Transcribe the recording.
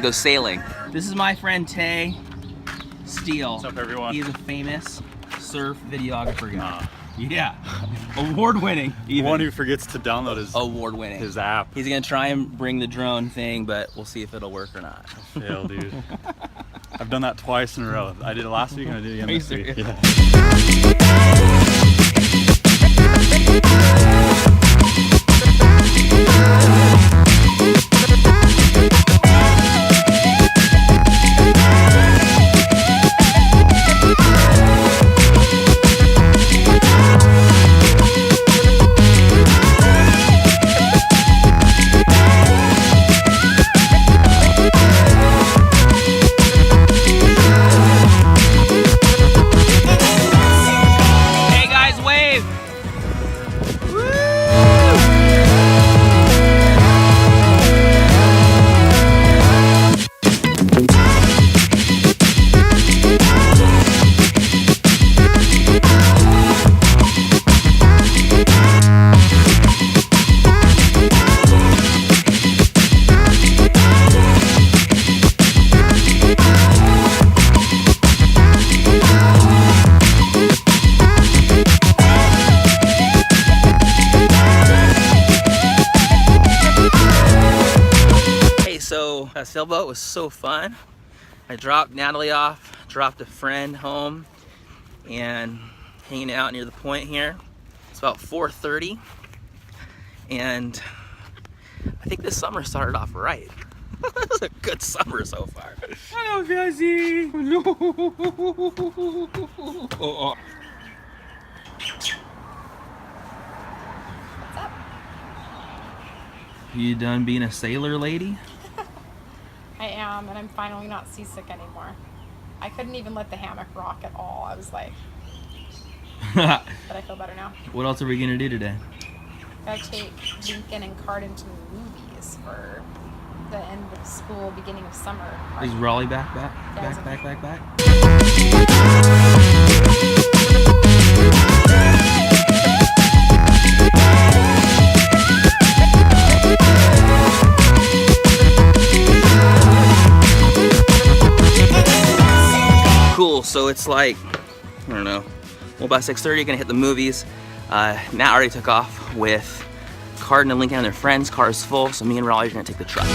go sailing. This is my friend Tay Steel. What's up, everyone? He's a famous surf videographer guy. Yeah, award-winning. One who forgets to download his app. He's gonna try and bring the drone thing, but we'll see if it'll work or not. Fail, dude. I've done that twice in a row. I did it last week and I did it again this week. Yeah. A sailboat was so fun. I dropped Natalie off, dropped a friend home, and hanging out near the point here. It's about 4:30, and I think this summer started off right. It was a good summer so far. Hello, Jazzy. Hello. What's up? You done being a sailor, lady? I am, and I'm finally not seasick anymore. I couldn't even let the hammock rock at all. I was like, but I feel better now. What else are we gonna do today? Gotta take Lincoln and Cardon to the movies for the end of school, beginning of summer. Is Raleigh back? Cool, so it's like, I don't know, well, about 6:30, gonna hit the movies. Nat already took off with Cardon and Lincoln and their friends. Car's full, so me and Raleigh are gonna take the truck.